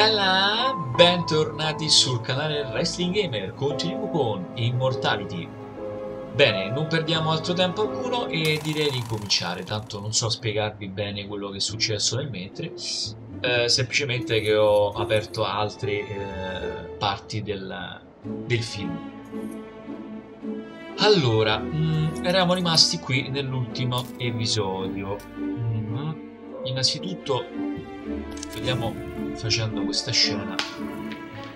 Bella, bentornati sul canale RaistlinGamer, continuiamo con Immortality. Bene, non perdiamo altro tempo alcuno e direi di cominciare, tanto non so spiegarvi bene quello che è successo nel mentre, semplicemente che ho aperto altre parti del film. Allora, eravamo rimasti qui nell'ultimo episodio. Innanzitutto, vediamo facendo questa scena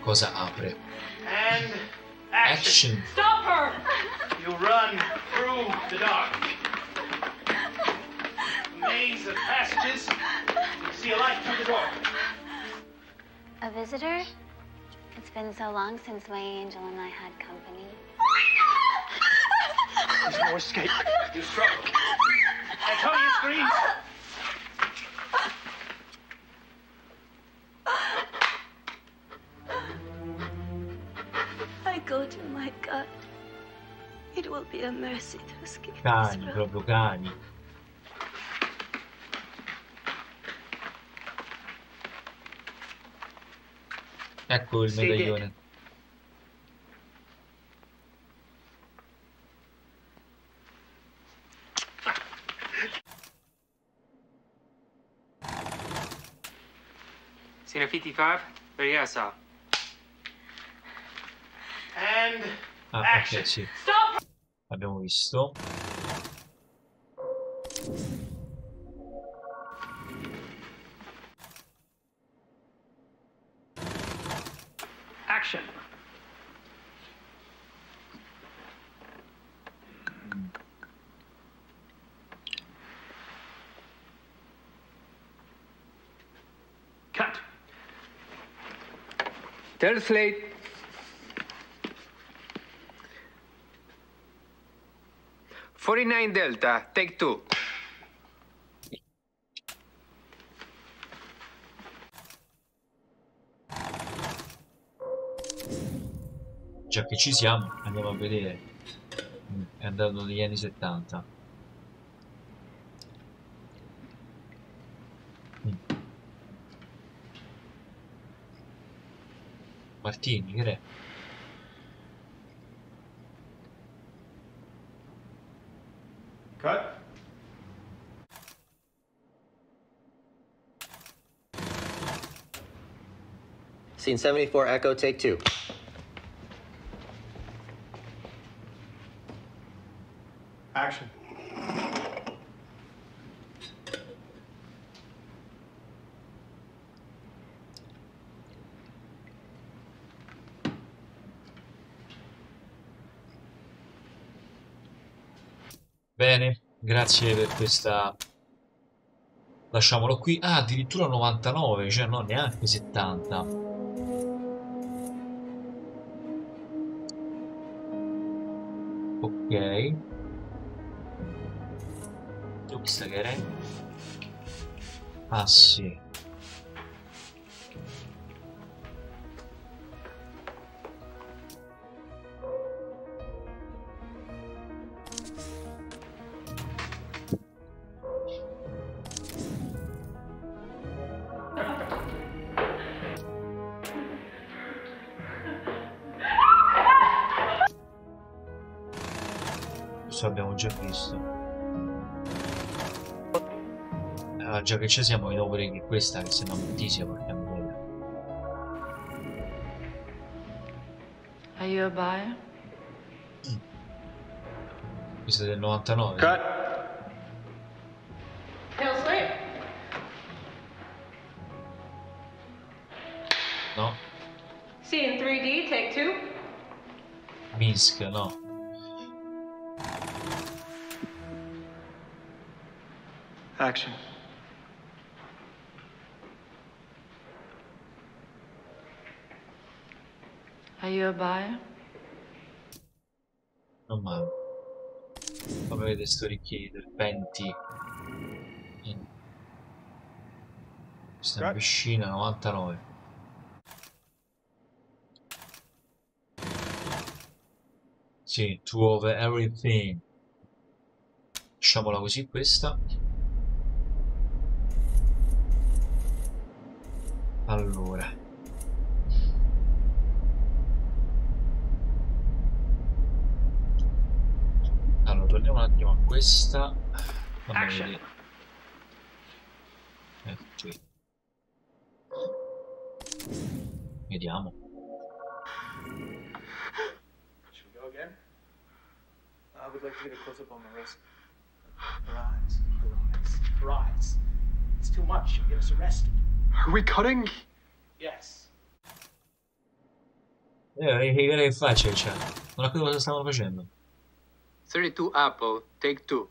cosa apre. And action. Stop her! You run through the dark. Maze of passages. You see a light through the door. A visitor? It's been so long since my angel and I had company. There's no escape. You struggle. Antonia screams. I go to my God. It will be a mercy to escape this Cani, world. proprio cani. Ecco il medaglione. Scene 55, Riasa. And Ah, action. ok, sì. Stop! Abbiamo visto. Action. Cut. Third slate. "49 Delta, take two." Già che ci siamo, andiamo a vedere. È andato negli anni 70. Martini, che è? Cut. Scene 74, Echo, take two. Action. Bene, grazie per questa. Lasciamolo qui. Ah, addirittura 99, cioè no, neanche 70. Ok. Tu chissà che era? Ah sì. Questo l'abbiamo già visto. Già che ci siamo, vediamo pure che questa che sembra moltissima, porca miseria. Are you a buyer? Questa è del 99. Cut. Hell slave. No? Scene 3D, take two. Minsk, no. Action. Are you a buyer? Non male. Come vedete sto orecchie serpenti. Questa è una piscina 99. Sì, to over everything. Lasciamola così questa. Allora, torniamo un attimo a questa. Fammi Action. vedere. Qui. Vediamo. Should we go again? I would like to get a close-up on Marissa. Her eyes, her eyes, her eyes. It's too much. She'll get us arrested. Are we cutting? Yes. Che faccia c'ha? Non ho capito cosa stavano facendo. 32 Apple, take 2.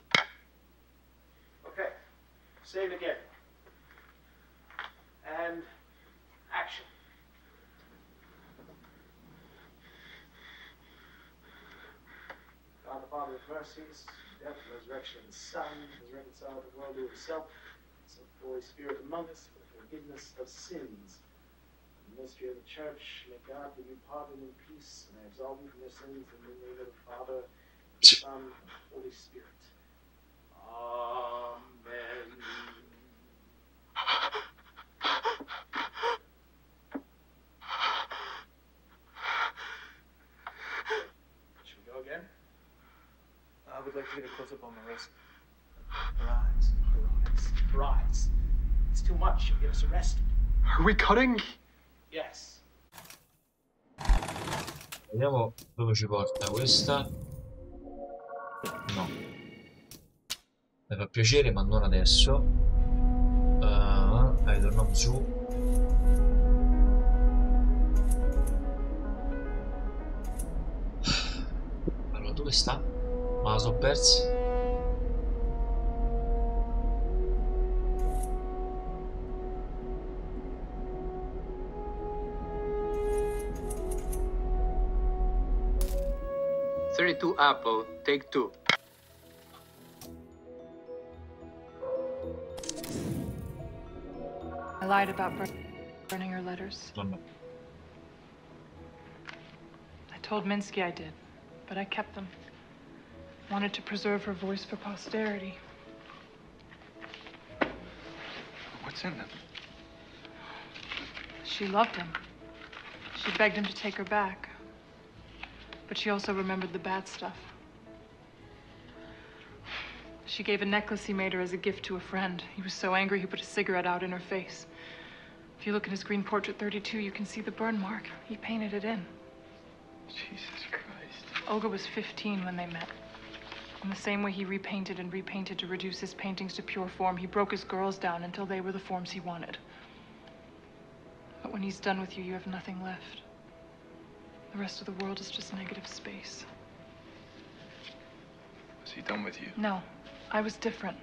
Okay. Say it again. And action. God, the Father of mercies, death, resurrection, and Son, has reconciled the world to himself, sent the Holy Spirit among us for the forgiveness of sins. In the mystery of the Church, may God give you pardon and peace, and I absolve you from your sins in the name of the Father, the Son, and the Holy Spirit. Amen. Should we go again? I would like to get a close-up on Marissa. Her eyes, her eyes, her eyes. It's too much. She'll get us arrested. Are we cutting? Yes. Vediamo dove ci porta questa. No. Mi fa piacere, ma non adesso. Dai, torniamo su. Allora, dove sta? Ma la so persa. "32 Apple, take 2. I lied about burning her letters. Non no. I told Minsky I did, but I kept them. Wanted to preserve her voice for posterity. What's in them? She loved him. She begged him to take her back. But she also remembered the bad stuff. She gave a necklace he made her as a gift to a friend. He was so angry he put a cigarette out in her face. If you look at his green portrait 32, you can see the burn mark. He painted it in. Jesus Christ. Olga was 15 when they met. In the same way he repainted and repainted to reduce his paintings to pure form, he broke his girls down until they were the forms he wanted. But when he's done with you, you have nothing left. The rest of the world is just negative space. Was he done with you? No, I was different.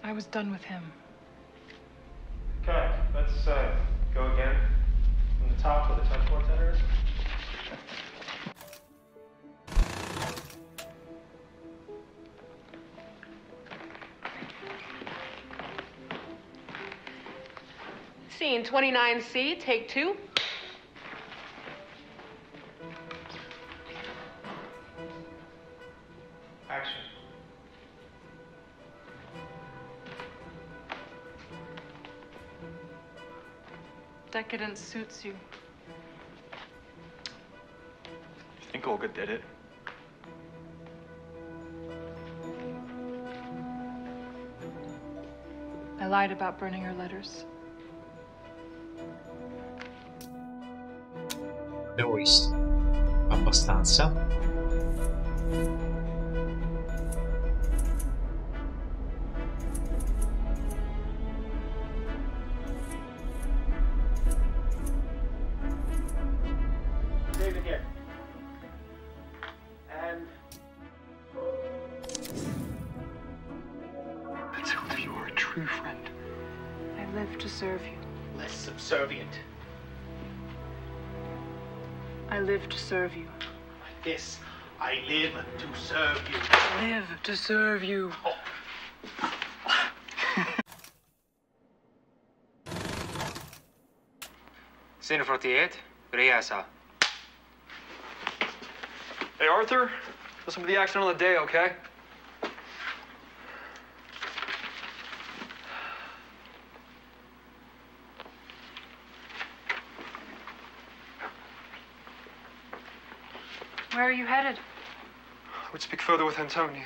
I was done with him. Okay, let's go again from the top to the touch bartender is. Scene 29C, take 2. Action. Decadence suits you. You think Olga did it? I lied about burning her letters. Abbiamo visto abbastanza. Say it again. And Let's hope you are a true friend. I live to serve you. less subservient. I live to serve you. Like this, I live to serve you. Live to serve you. Scene 48, Riasa. Hey, Arthur, listen to the accident on the day, okay? Where are you headed? would speak further with Antonia.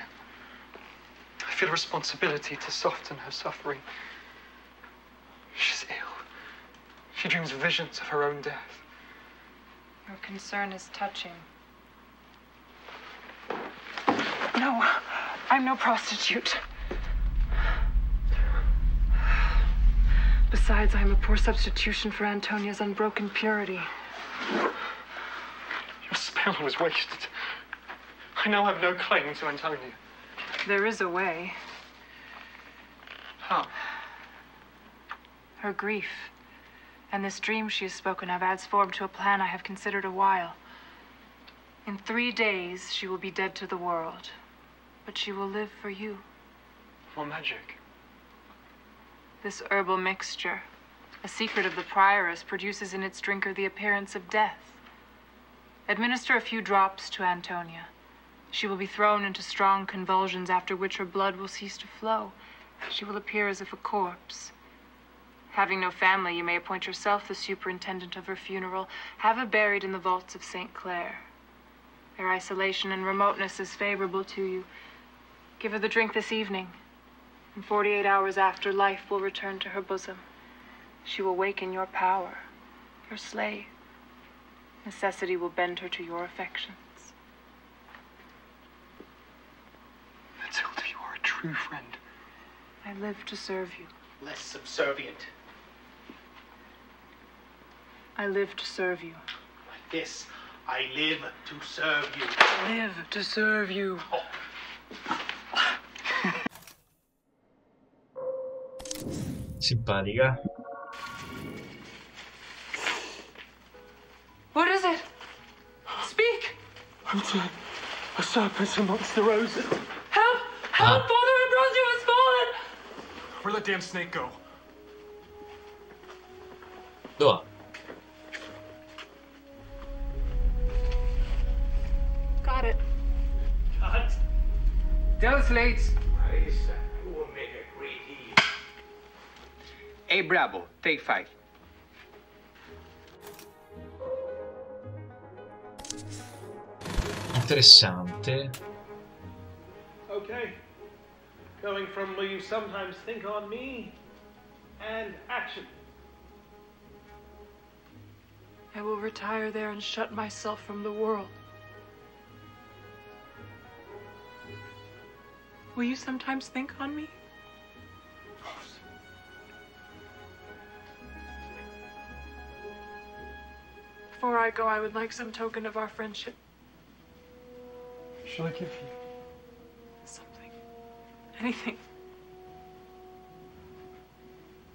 I feel a responsibility to soften her suffering. She's ill. She dreams visions of her own death. Your concern is touching. No, I'm no prostitute. Besides, I am a poor substitution for Antonia's unbroken purity. Your spell was wasted. I now have no claim to Antonia. There is a way. How? Her grief, and this dream she has spoken of, adds form to a plan I have considered a while. In 3 days, she will be dead to the world, but she will live for you. More magic. This herbal mixture, a secret of the prioress, produces in its drinker the appearance of death. Administer a few drops to Antonia. She will be thrown into strong convulsions, after which her blood will cease to flow. She will appear as if a corpse. Having no family, you may appoint yourself the superintendent of her funeral. Have her buried in the vaults of St. Clair. Their isolation and remoteness is favorable to you. Give her the drink this evening, and 48 hours after, life will return to her bosom. She will wake in your power, your slave. Necessity will bend her to your affections. Matilda, you are a true friend. I live to serve you. Less subservient. I live to serve you. Like this, I live to serve you. Live to serve you. Simpatica. What is it? Speak! I'm dead. A serpent amongst the roses. Help! Help! Father Ambrosio has fallen! Where'd that damn snake go? Dove? Got it. Cut. Tell us, Lates. Marissa, you will make a great deed. Hey, Bravo, take 5. Interessante. Okay. Going from will you sometimes think on me and action. I will retire there and shut myself from the world. Will you sometimes think on me? Before I go, I would like some token of our friendship. Shall I give you? Something. Anything.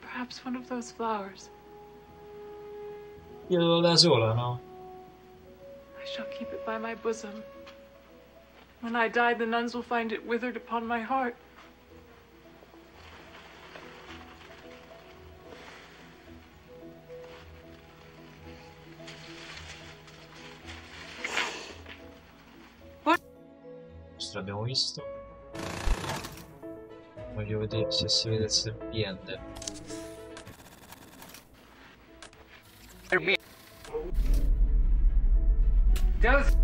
Perhaps one of those flowers. Io da sola, no? I shall keep it by my bosom. When I die, the nuns will find it withered upon my heart. Questo l'abbiamo visto. Voglio vedere se si vede il serpiente. Tell us.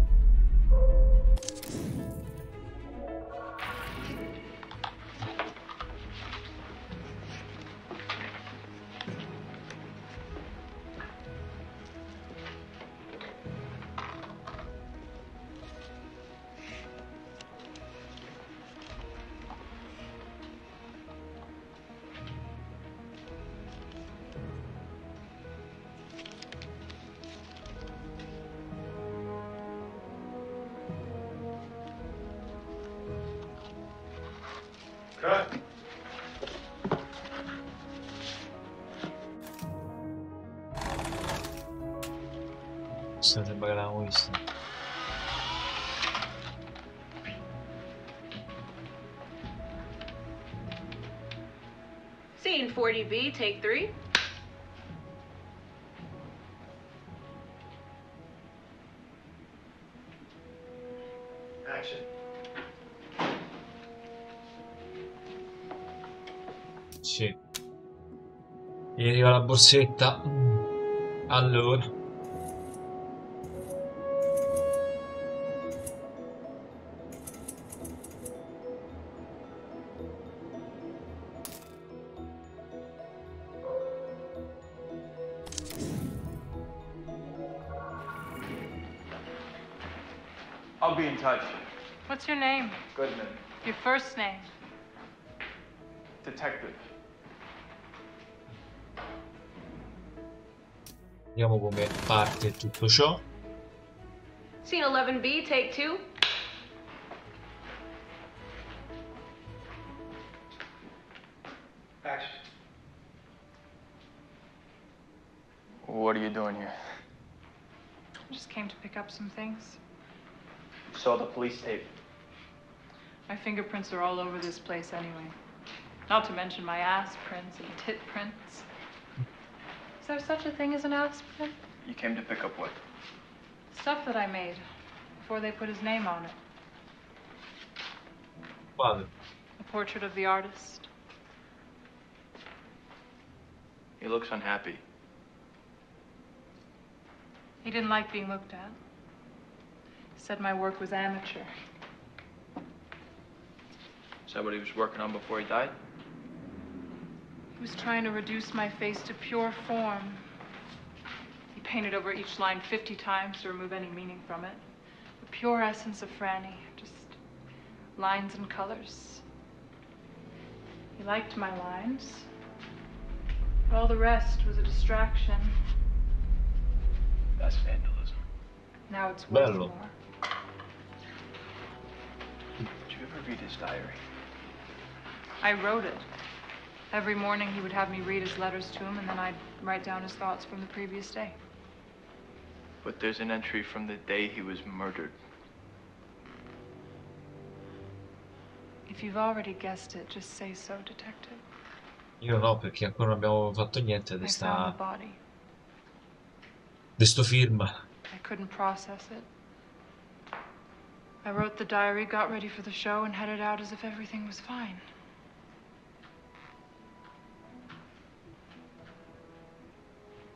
Cut. Questa sembra che l'avevamo vista. Scene 40B, take 3. Action. Sì. Gli arriva la borsetta. Allora. I'll be in touch. What's your name? Goodman. Your first name? Detective. Vediamo come parte tutto ciò. Scene 11B, take 2. Action. What are you doing here? I just came to pick up some things. Saw the police tape. My fingerprints are all over this place anyway. Not to mention my ass prints and tit prints. Is there such a thing as an ass print? You came to pick up what? Stuff that I made before they put his name on it. Quale? A portrait of the artist. He looks unhappy. He didn't like being looked at. He said my work was amateur. Is that what he was working on before he died? He was trying to reduce my face to pure form. He painted over each line 50 times to remove any meaning from it. The pure essence of Franny, just lines and colors. He liked my lines, but all the rest was a distraction. That's vandalism. Now it's worth Bello. more. Did you ever read his diary? I wrote it. Every morning he would have me read his letters to him, and then I'd write down his thoughts from the previous day. But there's an entry from the day he was murdered. If you've already guessed it, just say so, detective. Io no, perché ancora non abbiamo fatto niente I di found the body. sto film. I couldn't process it. I wrote the diary, got ready for the show, and headed out as if everything was fine.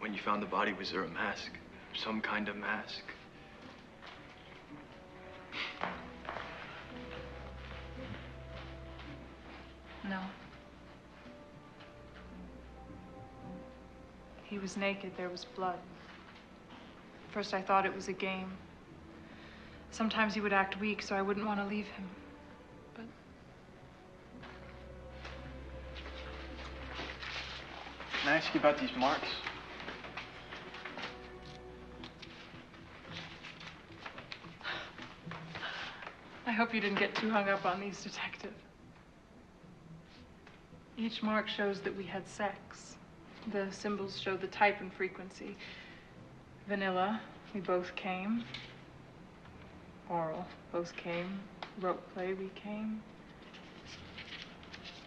When you found the body, was there a mask? Some kind of mask? No. He was naked, there was blood. First I thought it was a game. Sometimes he would act weak, so I wouldn't want to leave him. But Can I ask you about these marks? I hope you didn't get too hung up on these, detective. Each mark shows that we had sex. The symbols show the type and frequency. Vanilla, we both came. Oral, both came. Rope play, we came.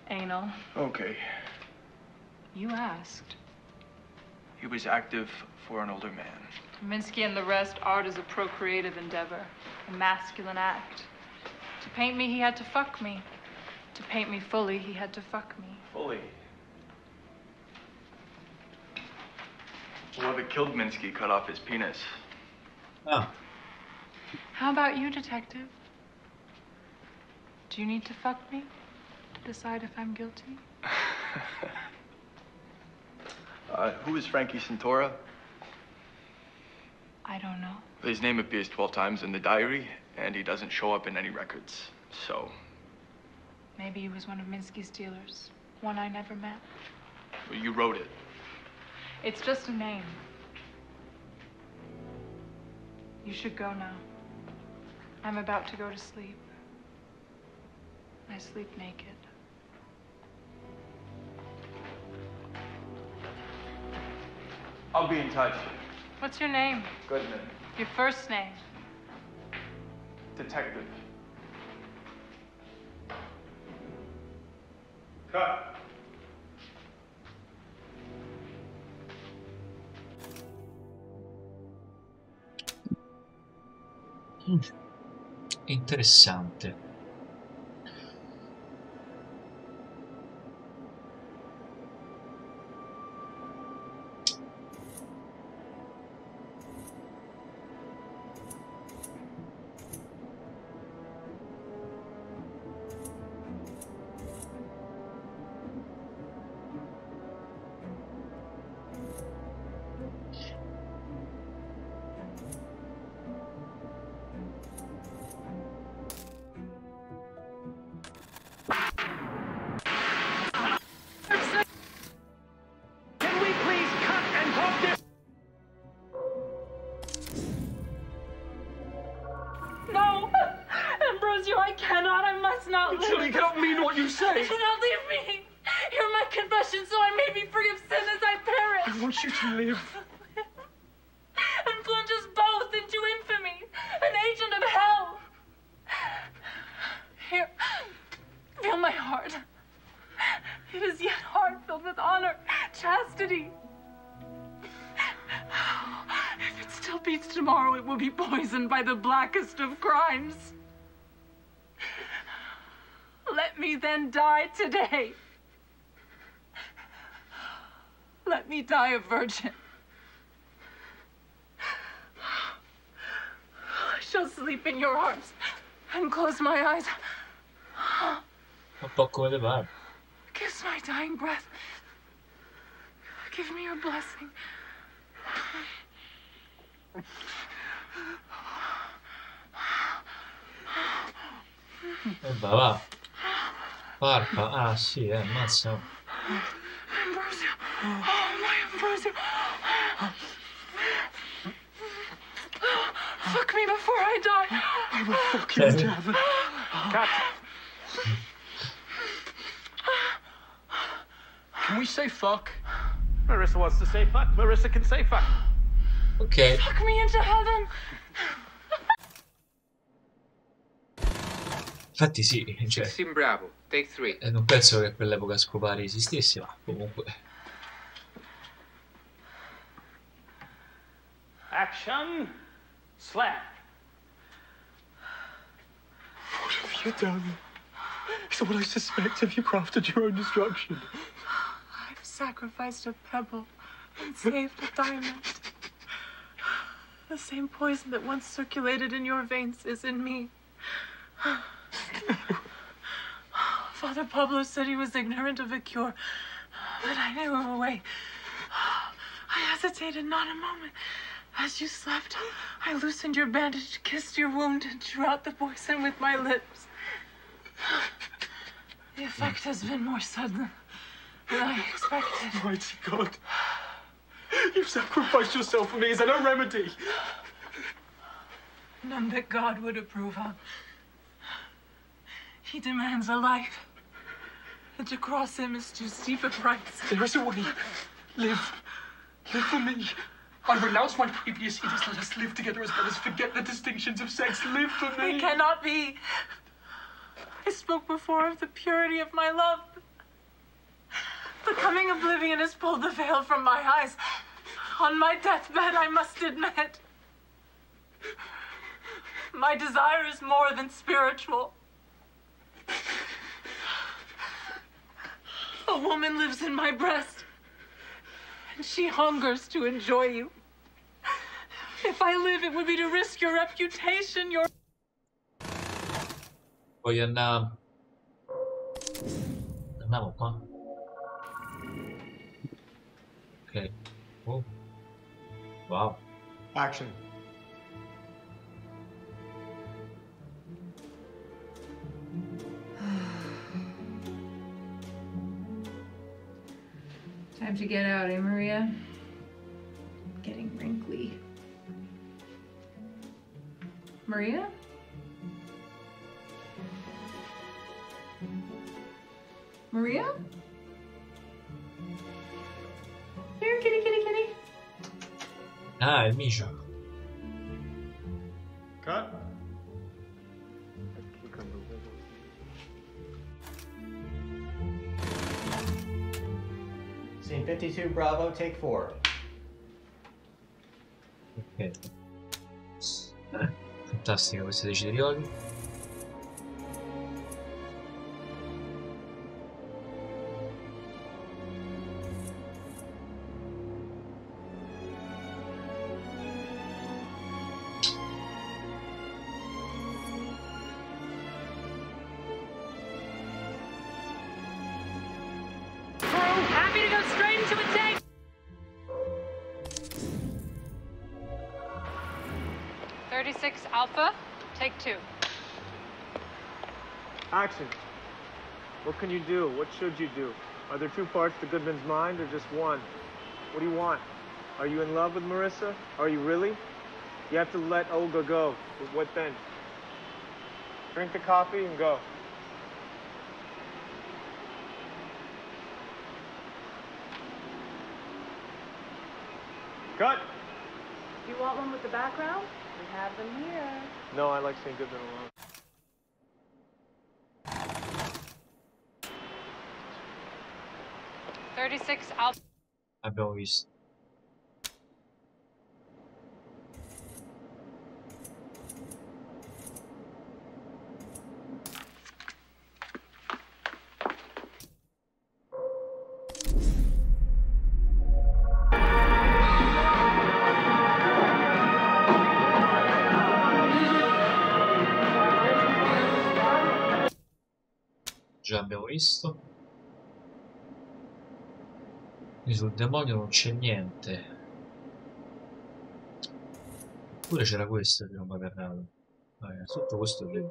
Anal. Okay. You asked. He was active for an older man. Minsky and the rest, art is a procreative endeavor, a masculine act. To paint me, he had to fuck me. To paint me fully, he had to fuck me. Fully. Whoever killed Minsky cut off his penis. Ah, How about you, detective? Do you need to fuck me to decide if I'm guilty? Who is Frankie Santora? I don't know. His name appears 12 times in the diary, and he doesn't show up in any records. So, Maybe he was one of Minsky's dealers. One I never met. you wrote it. It's just a name. You should go now. I'm about to go to sleep. I sleep naked. I'll be in touch. What's your name? Goodman. Your first name? Detective. Cut. interessante. Julie, you don't mean what you say. Do not leave me. Hear my confession so I may be free of sin as I perish. I want you to live. And plunge us both into infamy, an agent of hell. Here, feel my heart. It is yet heart filled with honor, chastity. If it still beats tomorrow, it will be poisoned by the blackest of crimes. Let me then die today. Let me die a virgin. I shall sleep in your arms and close my eyes. Un po' come te pare. Kiss my dying breath. Give me your blessing. Va. Parpa. Ah, sì, ammazza. Ambrosio. Oh, my Ambrosio. Fuck me before I die. I will fuck you to heaven. Cut. Can we say fuck? Marissa wants to say fuck. Marissa can say fuck. Ok. Fuck me into heaven. Infatti sì, cioè, Sim bravo. Take 3. non penso che a quell'epoca scopare esistesse, ma comunque. Action. Slap. What have you done? Is what I suspect. Have you crafted your own destruction? I've sacrificed a pebble and saved a diamond. The same poison that once circulated in your veins is in me. Father Pablo said he was ignorant of a cure, but I knew a way. I hesitated not a moment. As you slept, I loosened your bandage, kissed your wound, and drew out the poison with my lips. The effect has been more sudden than I expected. Mighty God. You've sacrificed yourself for me. Is there no remedy? None that God would approve of. He demands a life. And to cross him is too steep a price. There is a way. Live. Live for me. I renounce my previous edicts. Let us live together as brothers. Forget the distinctions of sex. Live for me. It cannot be. I spoke before of the purity of my love. The coming oblivion has pulled the veil from my eyes. On my deathbed, I must admit, my desire is more than spiritual. A woman lives in my breast, and she hungers to enjoy you. If I live, it would be to risk your reputation, your... Poi andiamo qua. Ok. Oh. Wow. Action. Time to get out, eh, Maria? Getting wrinkly. Maria? Maria? Here, kitty, kitty, kitty. Ah, il micio. Cut. Scene 52, Bravo, take 4. Ok. Fantastica questa dei cetrioli. Happy to go straight into a take. Alpha, take 2. Action. What can you do? What should you do? Are there 2 parts to Goodman's mind or just one? What do you want? Are you in love with Marissa? Are you really? You have to let Olga go. But what then? Drink the coffee and go. Cut. You want one with the background? We have them here. No, I like seeing Goodman alone. Abbiamo visto. Già abbiamo visto. Quindi sul demonio non c'è niente. Eppure c'era questo che non mi ha aperrato. Innanzitutto questo è vero.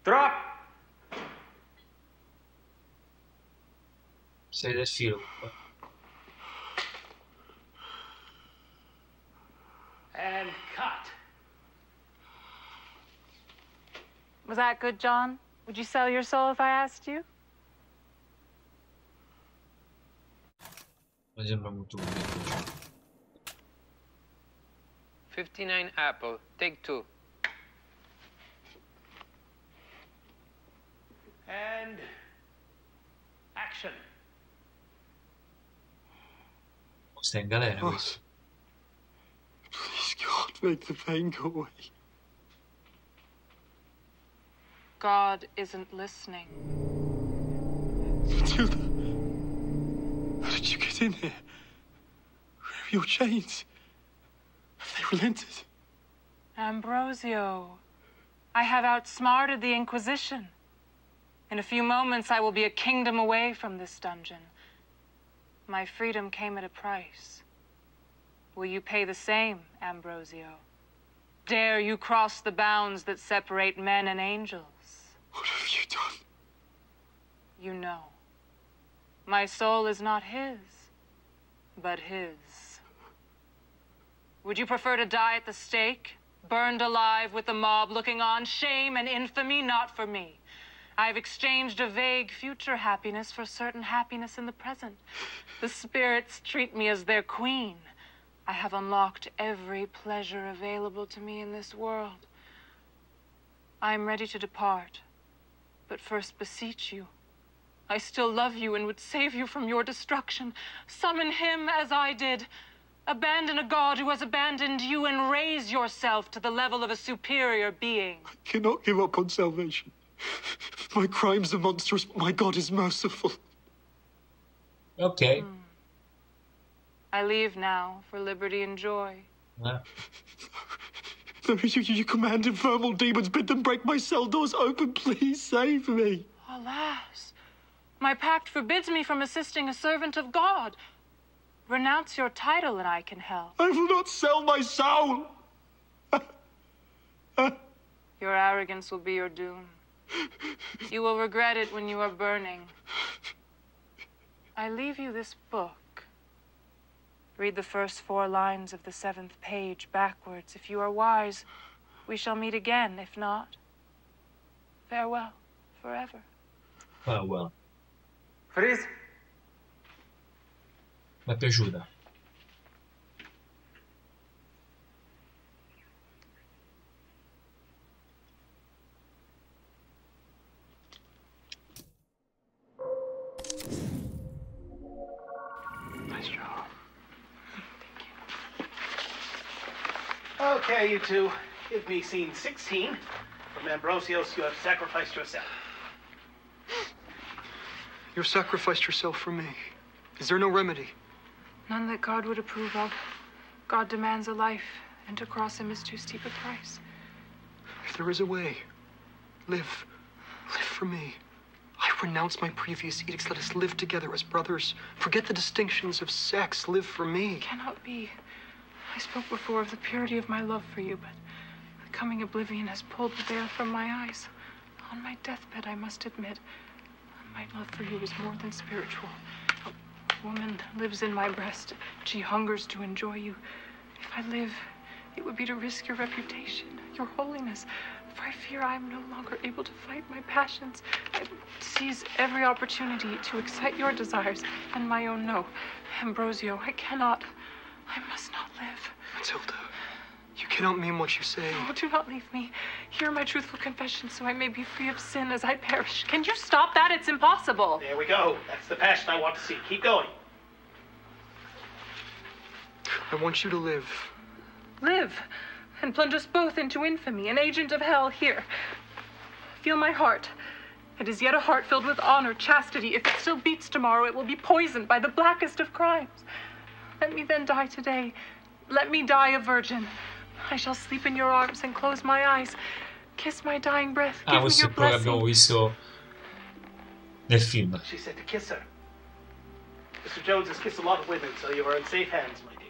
Drop! Sei del filo qua. And cut. Was that good, John? Would you sell your soul if I asked you? Mi sembra molto convinto. 59 Apple, take 2. And action. Sta in galera questo. Please, God, make the pain go away. God isn't listening. Matilda, how did you get in here? Where are your chains? Have they relented? Ambrosio, I have outsmarted the Inquisition. In a few moments, I will be a kingdom away from this dungeon. My freedom came at a price. Will you pay the same, Ambrosio? Dare you cross the bounds that separate men and angels? What have you done? You know. My soul is not his, but his. Would you prefer to die at the stake, burned alive with the mob looking on? Shame and infamy, not for me. I have exchanged a vague future happiness for certain happiness in the present. The spirits treat me as their queen. I have unlocked every pleasure available to me in this world. I am ready to depart, but first beseech you. I still love you and would save you from your destruction. Summon him as I did. Abandon a god who has abandoned you and raise yourself to the level of a superior being. I cannot give up on salvation. My crimes are monstrous, but my God is merciful. Ok. I leave now for liberty and joy. No, you command infernal demons, bid them break my cell doors open. Please save me. Alas, my pact forbids me from assisting a servant of God. Renounce your title and I can help. I will not sell my soul. Your arrogance will be your doom. You will regret it when you are burning. I leave you this book. Read the first 4 lines of the 7th page backwards. If you are wise, we shall meet again. If not, farewell forever. Farewell. Freeze. Mi è piaciuta. Nice job. Okay, you two. Give me scene 16. From Ambrosios, you have sacrificed yourself. You've sacrificed yourself for me. Is there no remedy? None that God would approve of. God demands a life, and to cross him is too steep a price. If there is a way, live. Live for me. I renounce my previous edicts. Let us live together as brothers. Forget the distinctions of sex. Live for me. It cannot be. I spoke before of the purity of my love for you, but coming oblivion has pulled the veil from my eyes. On my deathbed, I must admit, my love for you is more than spiritual. A woman lives in my breast. She hungers to enjoy you. If I live, it would be to risk your reputation, your holiness. For I fear I am no longer able to fight my passions. I seize every opportunity to excite your desires and my own. No, Ambrosio, I cannot. I must not live. Matilda, you cannot mean what you say. Oh, do not leave me. Hear my truthful confession so I may be free of sin as I perish. Can you stop that? It's impossible. There we go. That's the passion I want to see. Keep going. I want you to live. Live and plunge us both into infamy, an agent of hell here. Feel my heart. It is yet a heart filled with honor, chastity. If it still beats tomorrow, it will be poisoned by the blackest of crimes. Let me then die today. Let me die a virgin. I shall sleep in your arms and close my eyes. Kiss my dying breath. Give me questo your è quello che blessing. abbiamo visto nel film. She said to kiss her. Mr. Jones has kissed a lot of women, so you are in safe hands, my dear.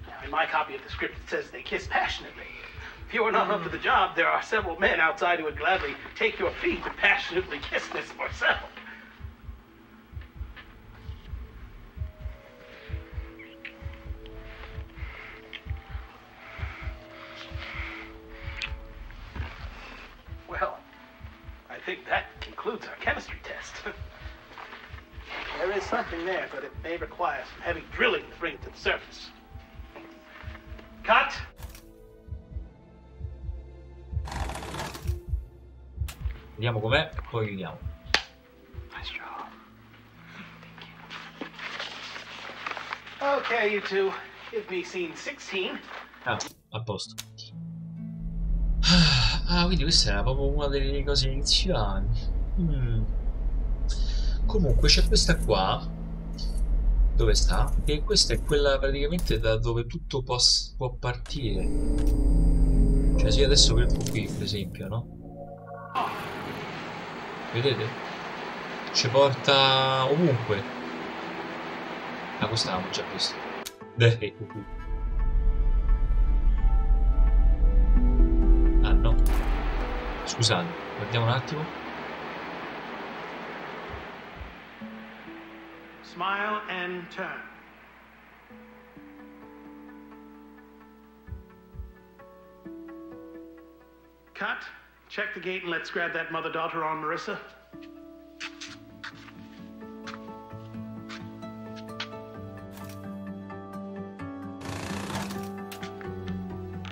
Now, in my copy of the script, it says they kiss passionately. If you are not up to the job, there are several men outside who would gladly take your feet and passionately kiss Miss Marcel. Well, I think that concludes our chemistry test. There is something there, but it may require some heavy drilling to bring it to the surface. Cut! Vediamo com'è e poi vediamo. Nice job. Okay, you two. Give me scene 16. Ah, a posto. Ah, quindi questa era proprio una delle cose iniziali. Comunque c'è questa qua. Dove sta? E questa è quella praticamente da dove tutto può partire. Cioè sì, adesso clicco qui per esempio, no? Vedete? Ci porta ovunque. Ah, questa l'abbiamo già vista. Ecco qui. Ah no. Scusate, guardiamo un attimo. Smile and turn. Cut. Check the gate and let's grab that mother-daughter on Marissa.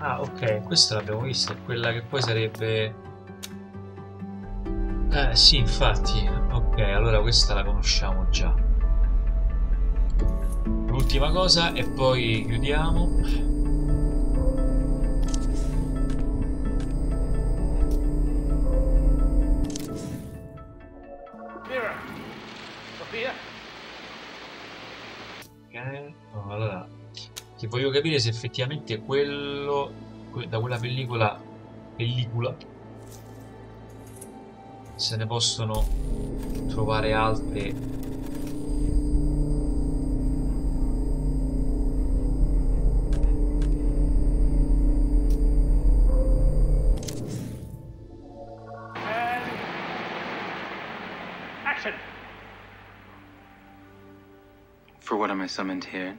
Ah, ok, questa l'abbiamo vista, è quella che poi sarebbe... sì, infatti. Ok, allora questa la conosciamo già. L'ultima cosa e poi chiudiamo. Allora, che voglio capire se effettivamente quello da quella pellicola se ne possono trovare altre. Action. For what am I summoned here?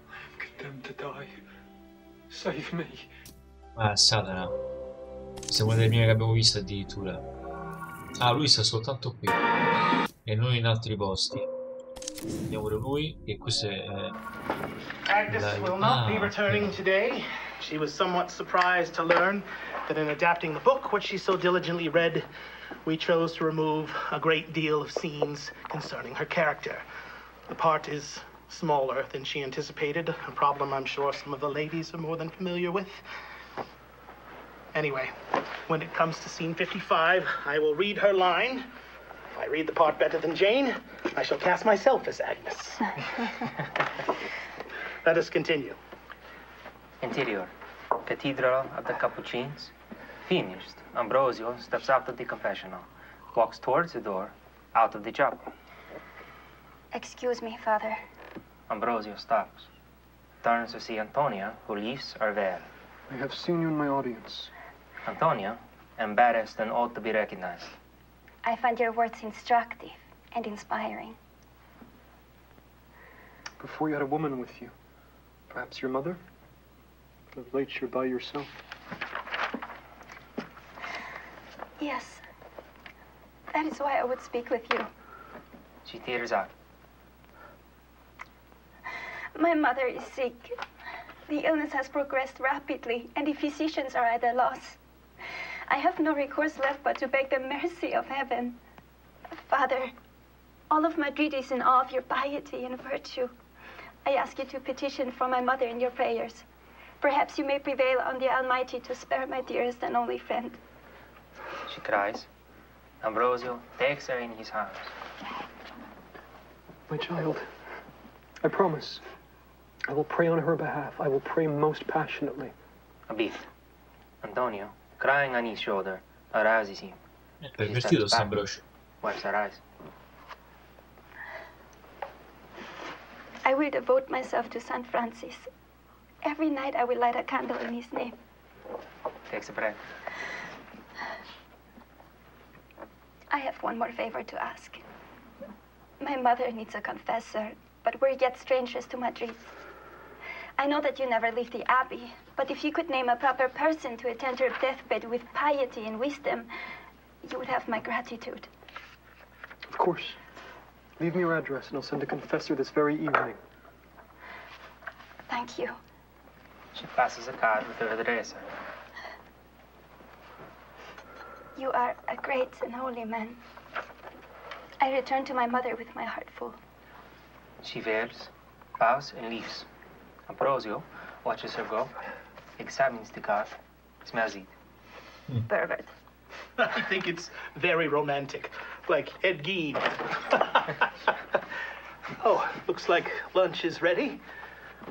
I'm condemned to die. Save me. Ah, Satana. Questa è una delle prime che abbiamo visto addirittura. Ah, lui sta soltanto qui. E noi in altri posti. Vediamo pure lui. E questo è... Agnes will not be returning today. She was somewhat surprised to learn that in adapting the book, which she so diligently read, we chose to remove a great deal of scenes concerning her character. The part is smaller than she anticipated, a problem I'm sure some of the ladies are more than familiar with. Anyway, when it comes to scene 55, I will read her line. If I read the part better than Jane, I shall cast myself as Agnes. Let us continue. Interior. Cathedral of the Capuchins. Finished. Ambrosio steps out of the confessional. Walks towards the door, out of the chapel. Excuse me, Father. Ambrosio stops. Turns to see Antonia, who leaves her veil. I have seen you in my audience. Antonia, embarrassed and ought to be recognized. I find your words instructive and inspiring. Before you had a woman with you. Perhaps your mother? But of late you're by yourself. Yes. That is why I would speak with you. She tears out. My mother is sick. The illness has progressed rapidly, and the physicians are at a loss. I have no recourse left but to beg the mercy of heaven. Father, all of Madrid is in awe of your piety and virtue. I ask you to petition for my mother in your prayers. Perhaps you may prevail on the Almighty to spare my dearest and only friend. She cries. Ambrosio takes her in his arms. My child, I promise. I will pray on her behalf. I will pray most passionately. A beat. Antonio, crying on his shoulder, arouses him. Pervertito Sam Barlow. Wipes her eyes. I will devote myself to Saint Francis. Every night I will light a candle in his name. Takes a breath. I have one more favor to ask. My mother needs a confessor, but we're yet strangers to Madrid. I know that you never leave the abbey, but if you could name a proper person to attend her deathbed with piety and wisdom, you would have my gratitude. Of course. Leave me your address and I'll send a confessor this very evening. Thank you. She passes a card with her address. You are a great and holy man. I return to my mother with my heart full. She veils, bows, and leaves. Ambrosio watches her go, examines the card, smells it. Pervert. I think it's very romantic, like Ed Gein. Oh, looks like lunch is ready.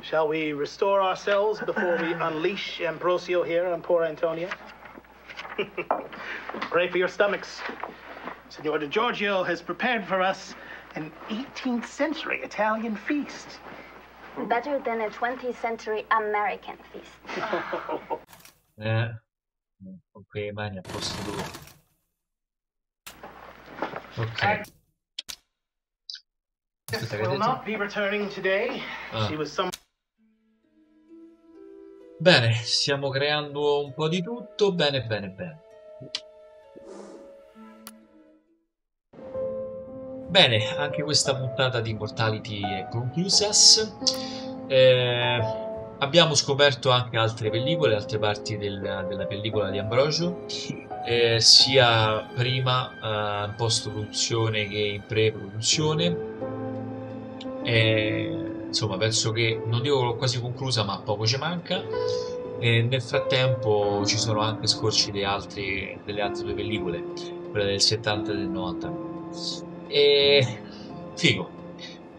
Shall we restore ourselves before we unleash Ambrosio here on poor Antonia? Pray for your stomachs. Signor Di Giorgio has prepared for us an 18th century Italian feast. Better than a 20th century American feast. Con quelle mani a posto duro. Ok. Aspetta, che Will hai not detto? be returning today. She was some. Bene, stiamo creando un po' di tutto. Bene, bene, bene. Bene, anche questa puntata di Immortality è conclusa. Abbiamo scoperto anche altre pellicole, altre parti della pellicola di Ambrosio, sia prima in post-produzione che in pre-produzione. Insomma, penso che, non dico quasi conclusa, ma poco ci manca. Nel frattempo ci sono anche scorci delle altre due pellicole, quella del 70 e del 90. Figo.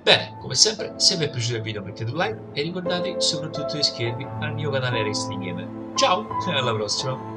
Bene, come sempre, se vi è piaciuto il video mettete un like e ricordatevi soprattutto di iscrivervi al mio canale RaistlinGamer. Ciao, e alla prossima!